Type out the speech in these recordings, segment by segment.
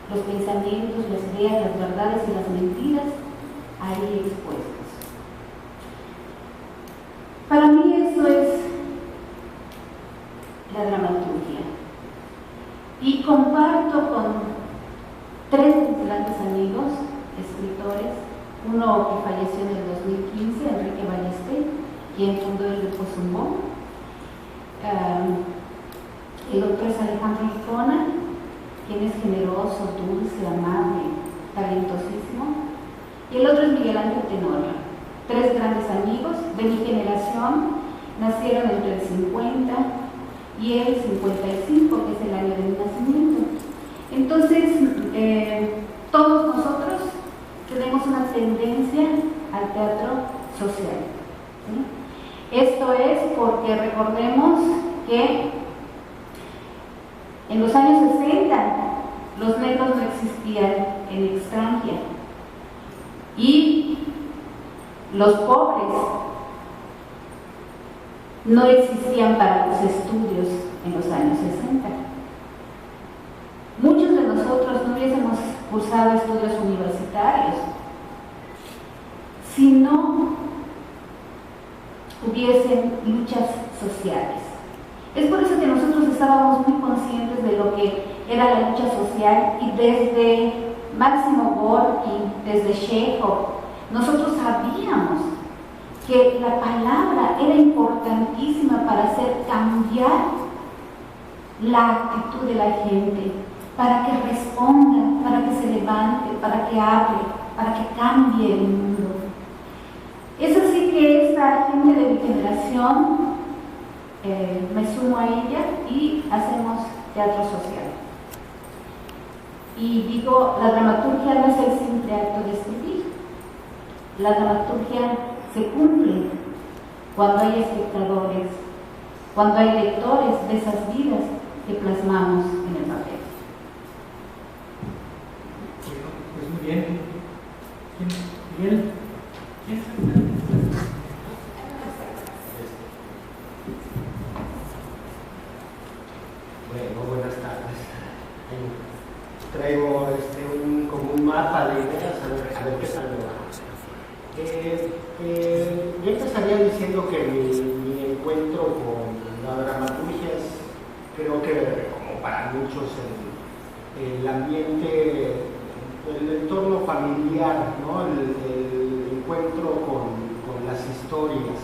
los pensamientos, las ideas, las verdades y las mentiras ahí expuestas. Para mí eso es la dramaturgia. Y comparto con tres grandes amigos, escritores, uno que falleció en el 2015, Enrique Ballester, quien fundó el Grupo Zumbó. El otro es Alejandro Licona, quien es generoso, dulce, amable, talentosísimo. Y el otro es Miguel Ángel Tenorio. Tres grandes amigos de mi generación, nacieron entre el 50 y el 55, que es el año de mi nacimiento. Entonces, todos nosotros tenemos una tendencia al teatro social, ¿sí? Esto es porque recordemos que en los años 60 los negros no existían en Extranjera y los pobres no existían para los estudios en los años 60. Muchos de nosotros no hubiésemos cursado estudios universitarios si no hubiesen luchas sociales. Es por eso que nosotros estábamos muy conscientes de lo que era la lucha social, y desde Máximo Gorki, desde Chekhov, nosotros sabíamos que la palabra era importantísima para hacer cambiar la actitud de la gente, para que responda, para que se levante, para que hable, para que cambie el mundo. Es así que esta gente de mi generación, me sumo a ella y hacemos teatro social. Y digo, la dramaturgia no es el simple acto de escribir. La dramaturgia se cumple cuando hay espectadores, cuando hay lectores de esas vidas que plasmamos en el papel. Pues muy bien. Miguel. Bueno, buenas tardes. Traigo como un mapa de ideas, a ver qué tal me va. Yo empezaría diciendo que mi encuentro con la dramaturgia es, creo que como para muchos, el ambiente, el entorno familiar, ¿no? El encuentro con las historias.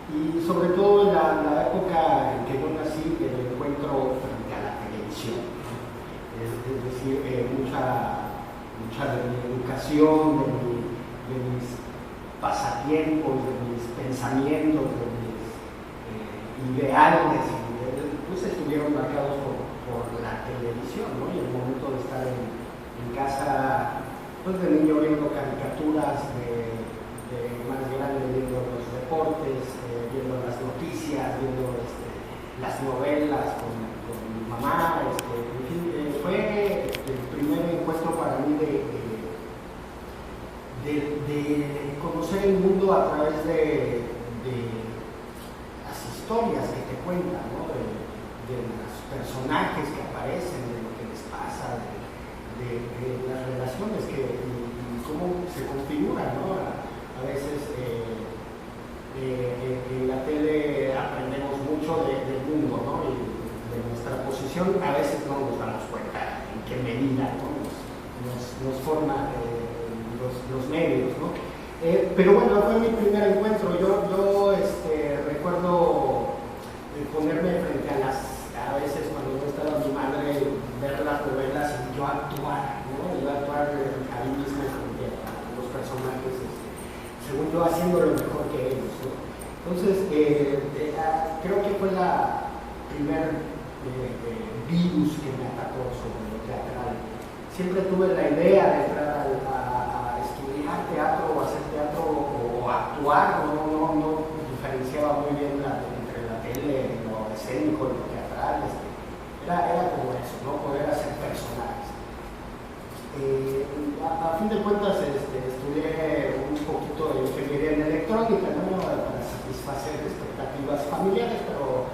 Y sobre todo en la época en que yo nací, el encuentro frente a la televisión, ¿no? Es decir, mucha de mi educación, de mis pasatiempos, de mis pensamientos, de mis ideales, pues estuvieron marcados por la televisión, ¿no? Y el momento de estar en casa, pues de niño viendo caricaturas, de más grande viendo los deportes, viendo las noticias, viendo las novelas con mi mamá, en fin, fue el primer encuentro para mí de conocer el mundo a través de las historias que te cuentan, ¿no? De los personajes que aparecen, de lo que les pasa, de las relaciones y cómo se configuran, ¿no? A veces en la tele aprendemos mucho del mundo, ¿no? Y de nuestra posición, a veces no nos damos cuenta en qué medida, ¿no? nos forma los medios, ¿no? Pero bueno, fue mi primer encuentro. Yo recuerdo ponerme frente a veces cuando no estaba mi madre, ver las novelas y yo actuar, ¿no? Yo actuar ahí mismo frente a los personajes, según yo, haciendo lo mejor que ellos, ¿no? Entonces, creo que fue la primer virus que me atacó sobre lo teatral. Siempre tuve la idea de entrar a estudiar teatro o hacer teatro o actuar, no diferenciaba muy bien entre la tele, lo escénico y lo teatral. Era como eso, ¿no? Poder hacer personajes. A fin de cuentas, estudié un poquito de ingeniería en electrónica, ¿no? Para satisfacer expectativas familiares, pero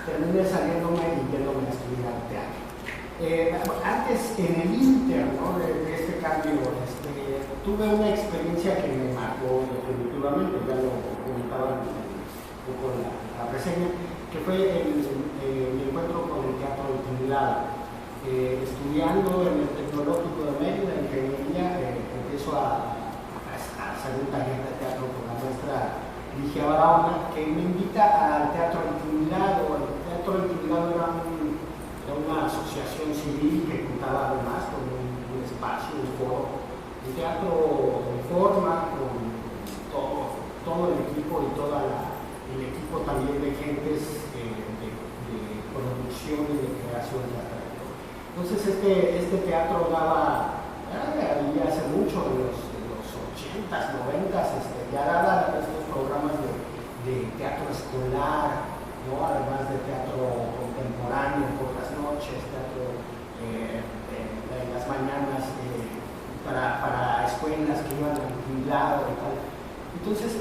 terminé saliéndome y yéndome a estudiar teatro. Antes, en el inter, ¿no? de este cambio, tuve una experiencia que me marcó definitivamente, ya lo comentaba un poco en la reseña, que fue mi encuentro con el teatro del tinglado. Estudiando en el Tecnológico de Mérida, en ingeniería, empiezo a hacer un taller de teatro con la maestra Ligia Barahona, que me invita al Teatro del Tinglado. El Teatro del Tinglado era una asociación civil que contaba además con un espacio, un foro, un teatro en forma, con todo el equipo y todo el equipo también de gentes de producción y de creación teatral. Entonces este teatro daba, ahí hace mucho, en los 80s, 90s, ya daba estos programas de teatro escolar, ¿no? Además de teatro contemporáneo por las noches, teatro en las mañanas para escuelas que iban al tinglado y tal. Entonces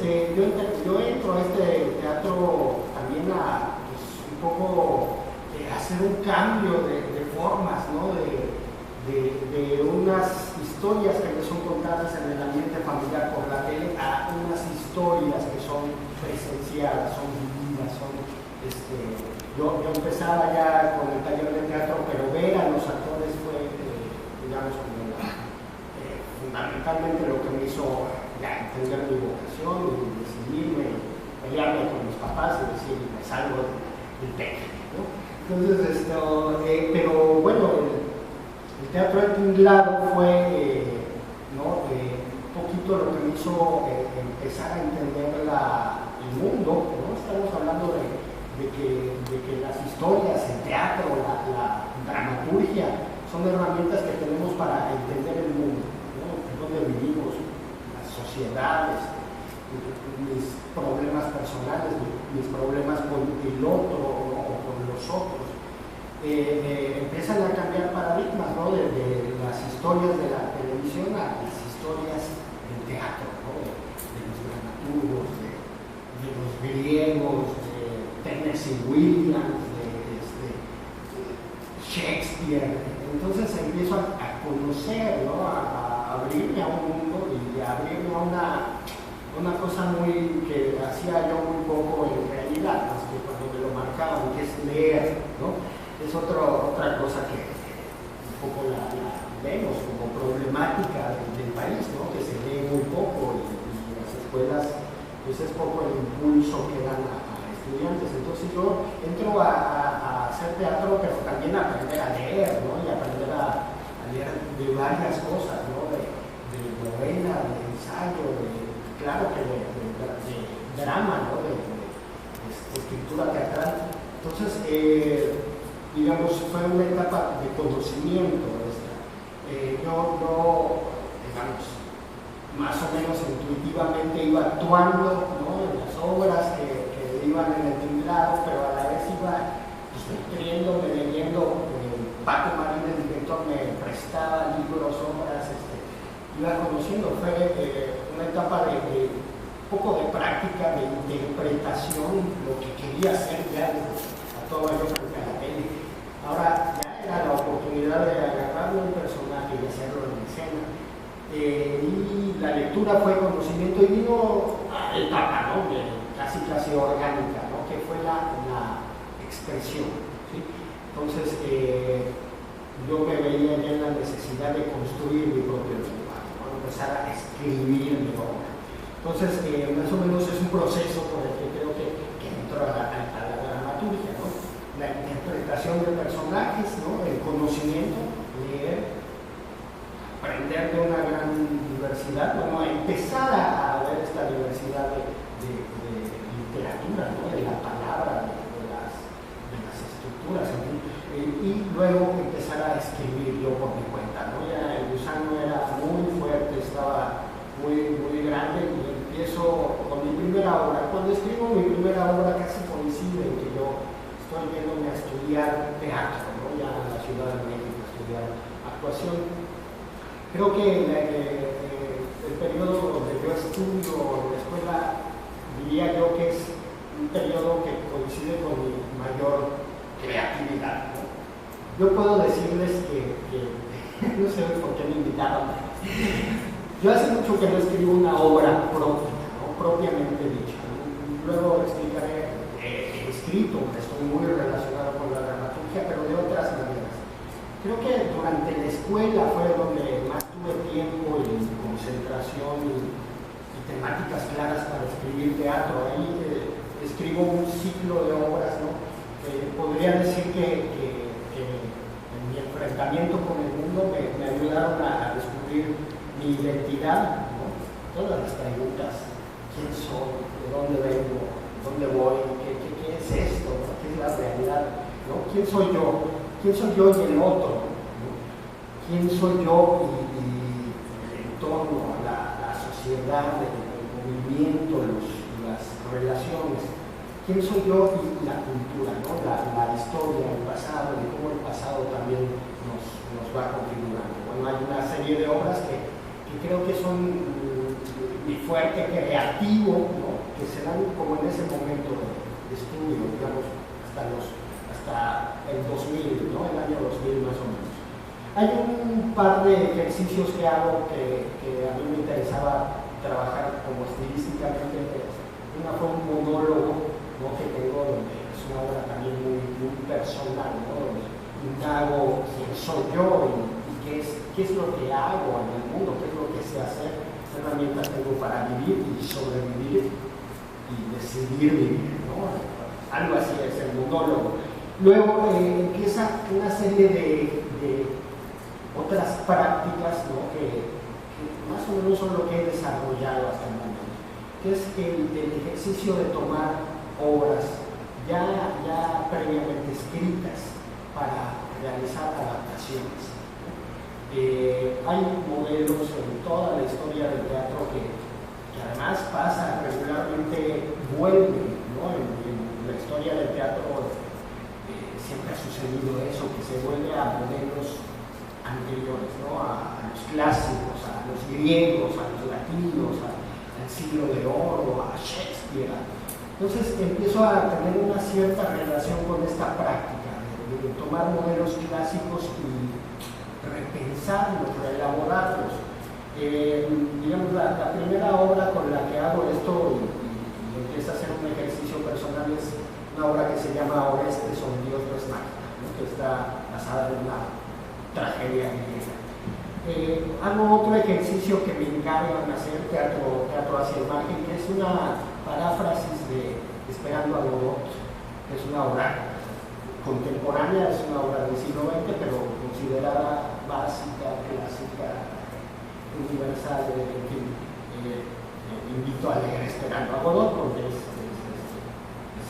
yo entro a este teatro también a pues, un poco hacer un cambio de formas, ¿no? de unas historias que me son contadas en el ambiente familiar por la tele a unas historias que son presenciadas, son vividas, son yo empezaba ya con el taller de teatro, pero ver a los actores fue, digamos, fundamentalmente lo que me hizo ya entender mi vocación y decidirme, pelearme con mis papás y decir, me salgo del TEC, ¿no? Entonces, pero bueno, el teatro del tinglado fue, ¿no? Un poquito lo que me hizo empezar a entender el mundo, ¿no? Estamos hablando de que las historias, el teatro, la dramaturgia son herramientas que tenemos para entender el mundo, ¿no? Donde vivimos, las sociedades, mis problemas personales, mis problemas con el otro o con los otros. Empiezan a cambiar paradigmas, ¿no? de las historias de la televisión a las historias del teatro, ¿no? de los dramaturgos, de los griegos, Tennessee Williams, de Shakespeare. Entonces empiezo a conocer, ¿no? a abrirme a un mundo y a abrirme a una cosa muy que hacía yo muy poco en realidad, más que cuando me lo marcaban, que es leer, ¿no? Es otra cosa que un poco la vemos como problemática del país, ¿no? Que se lee muy poco y las escuelas, pues es poco el impulso que dan a estudiantes. Entonces yo entro a hacer teatro, pero también a aprender a leer, ¿no? Y aprender a leer de varias cosas, ¿no? De novela, de ensayo, claro que de drama, ¿no? De escritura teatral. Entonces, digamos, fue una etapa de conocimiento esta. Yo, digamos, más o menos intuitivamente iba actuando, ¿no? En las obras que iban en el tinglado, pero a la vez iba pues, nutriéndome, leyendo. Paco Marín, el director, me prestaba libros, obras, iba conociendo. Fue una etapa de poco de práctica, de interpretación, lo que quería hacer ya actuaba yo frente a la tele. Ahora ya era la oportunidad de agarrar un personaje y hacerlo en escena. Y la lectura fue conocimiento y vino a etapa, ¿no? Casi orgánica, ¿no? Que fue la expresión, ¿sí? Entonces yo me veía ya en la necesidad de construir mi propio lenguaje, ¿no? Empezar a escribir mi obra. Entonces más o menos es un proceso por el que creo que entro a la dramaturgia, ¿no? La interpretación de personajes, ¿no? El conocimiento, leer, aprender de una gran diversidad, bueno, empezar a ver esta diversidad de literatura, ¿no? De la palabra, de las estructuras, y luego empezar a escribir yo por mi cuenta, ¿no? Ya el gusano era muy fuerte, estaba muy grande, y empiezo con mi primera obra. Cuando escribo mi primera obra casi coincide en que yo estoy yéndome a estudiar teatro, ¿no? Ya en la Ciudad de México, a estudiar actuación. Creo que el periodo donde yo estudio en la escuela, diría yo que es un periodo que coincide con mi mayor creatividad, ¿no? Yo puedo decirles que no sé por qué me invitaron. Yo hace mucho que no escribo una obra propia, ¿no? Propiamente dicha. Luego explicaré, he escrito, estoy muy relacionado con la dramaturgia, pero de otras maneras. Creo que durante la escuela fue donde más tuve tiempo y concentración y temáticas claras para escribir teatro. Ahí escribo un ciclo de obras, ¿no? Podría decir que en mi enfrentamiento con el mundo me ayudaron a descubrir mi identidad, ¿no? Todas las preguntas: ¿quién soy? ¿De dónde vengo? ¿Dónde voy? ¿Qué es esto? ¿Qué es la realidad? ¿No? ¿Quién soy yo? ¿Quién soy yo y el otro? ¿No? ¿Quién soy yo y el entorno, la sociedad, el movimiento, las relaciones? ¿Quién soy yo y la cultura, ¿no? La historia, el pasado, y cómo el pasado también nos va configurando? Bueno, hay una serie de obras que creo que son mi fuerte creativo, ¿no? Que se dan como en ese momento de estudio, digamos, hasta el 2000, ¿no? El año 2000 más o menos. Hay un par de ejercicios que hago que a mí me interesaba trabajar como estilísticamente. Una fue un monólogo, ¿no? Que tengo, donde es una obra también muy personal, ¿no? Donde indago quién soy yo y qué es lo que hago en el mundo, qué es lo que sé hacer, qué herramientas tengo para vivir y sobrevivir y decidir vivir, ¿no? Algo así es el monólogo. Luego empieza una serie de otras prácticas, ¿no? que más o menos son lo que he desarrollado hasta el momento, que es el ejercicio de tomar obras ya previamente escritas para realizar adaptaciones. Hay modelos en toda la historia del teatro que además pasa regularmente, vuelven, ¿no? En la historia del teatro siempre ha sucedido eso, que se vuelve a modelos anteriores, ¿no? A los clásicos, a los griegos, a los latinos, al siglo de oro, a Shakespeare. Entonces empiezo a tener una cierta relación con esta práctica de tomar modelos clásicos y repensarlos, reelaborarlos. Digamos, la primera obra con la que hago esto y empieza a ser un ejercicio personal es una obra que se llama Orestes o Dios no es máquina, ¿no? Que está basada en una tragedia griega. Hago otro ejercicio que me encargan hacer, teatro hacia el margen, que es una paráfrasis de Esperando a Godot, que es una obra contemporánea, es una obra del siglo XX, pero considerada básica, clásica, universal, en fin. Invito a leer Esperando a Godot porque es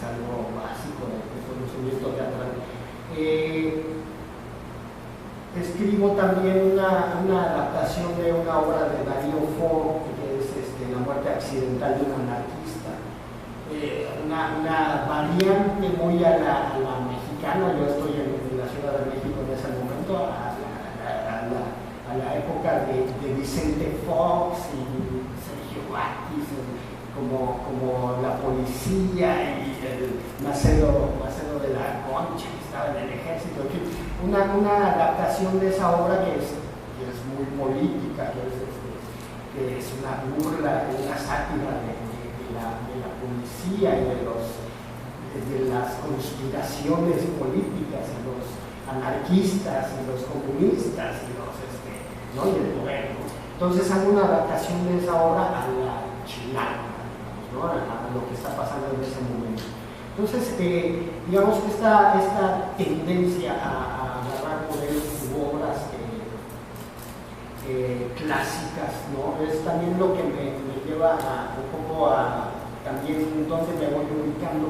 algo básico de conocimiento teatral. Escribo también una adaptación de una obra de Darío Fo, que es La muerte accidental de un anarquista. Una variante muy a la mexicana. Yo estoy en la Ciudad de México en ese momento, a la época de Vicente Fox y Sergio Batis, como la policía y el Macedo de la Concha, que estaba en el ejército. Una adaptación de esa obra que es muy política, que es una burla, una sátira de la policía y de las conspiraciones políticas, y los anarquistas y los comunistas y ¿no? Y el poder, ¿no? Entonces hago una adaptación de esa obra a la chilena, ¿no? A lo que está pasando en ese momento. Entonces, digamos que esta tendencia a agarrar modelos u obras clásicas, ¿no? Es también lo que me lleva un poco a también donde me voy ubicando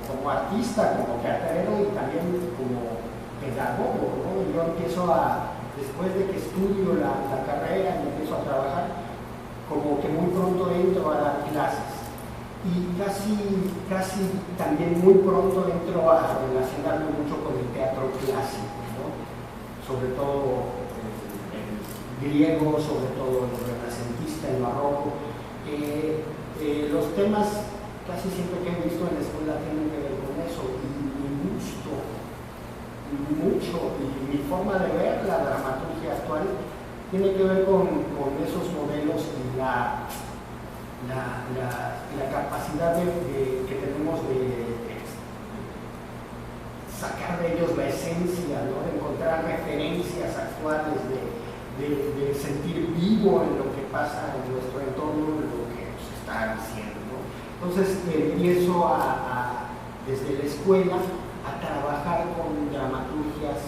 como artista, como teatrero y también como pedagogo, ¿no? Yo empiezo después de que estudio la carrera y empiezo a trabajar, como que muy pronto entro a dar clases y casi también muy pronto entro a relacionarme mucho con el teatro clásico, ¿no? Sobre todo el griego, sobre todo el renacentista, el barroco. Los temas casi siempre que he visto en la escuela tienen que ver con eso, y mi gusto mucho, y mi forma de ver la dramaturgia actual tiene que ver con esos modelos y la capacidad que tenemos de sacar de ellos la esencia, ¿no? De encontrar referencias actuales, de sentir vivo en lo que pasa en nuestro entorno, en lo que nos está diciendo, ¿no? Entonces empiezo desde la escuela a trabajar con dramaturgias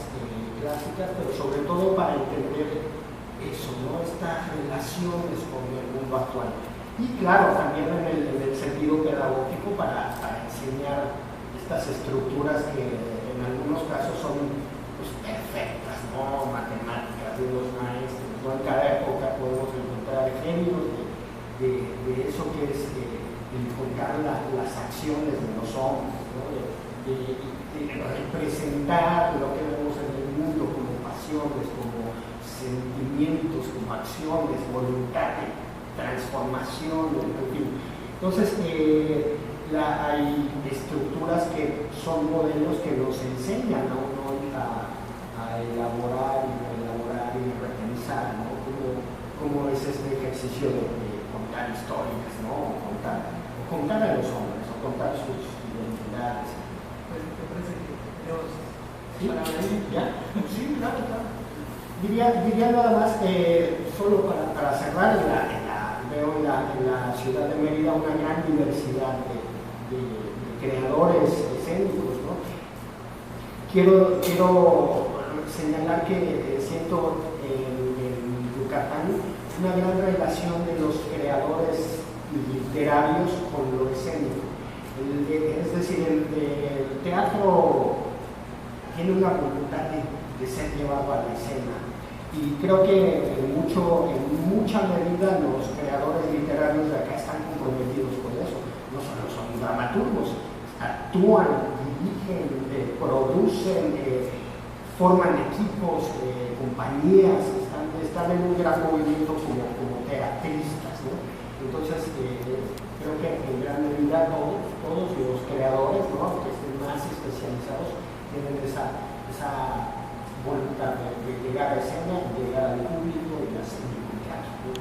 clásicas, pero sobre todo para entender eso, ¿no? Estas relaciones con el mundo actual. Y claro, también en el sentido pedagógico para enseñar estas estructuras que en algunos casos son pues, perfectas, ¿no? Matemáticas de los maestros, ¿no? En cada época podemos encontrar ejemplos de eso que es el contar las acciones de los hombres, ¿no? De representar lo que vemos en el mundo como pasiones, como sentimientos, como acciones, voluntad, transformación, en fin. Entonces, hay estructuras que son modelos que nos enseñan a uno a elaborar y repensar, ¿no? Cómo es este ejercicio de contar historias, ¿no? Contar a los hombres, o contar sus identidades. Pues me parece que tenemos palabras ahí. ¿Ya? Sí, claro. Diría nada más, solo para cerrar, veo en la ciudad de Mérida una gran diversidad de creadores escénicos, ¿no? Quiero señalar que siento en Yucatán una gran relación de los creadores literarios con lo escénico. Es decir, el teatro tiene una voluntad de ser llevado a la escena. Y creo que en mucha medida los creadores literarios de acá están comprometidos con eso. No solo son dramaturgos, actúan, dirigen, producen, forman equipos, compañías, están en un gran movimiento como teatristas, ¿no? Entonces, creo que en gran medida todos los creadores, ¿no?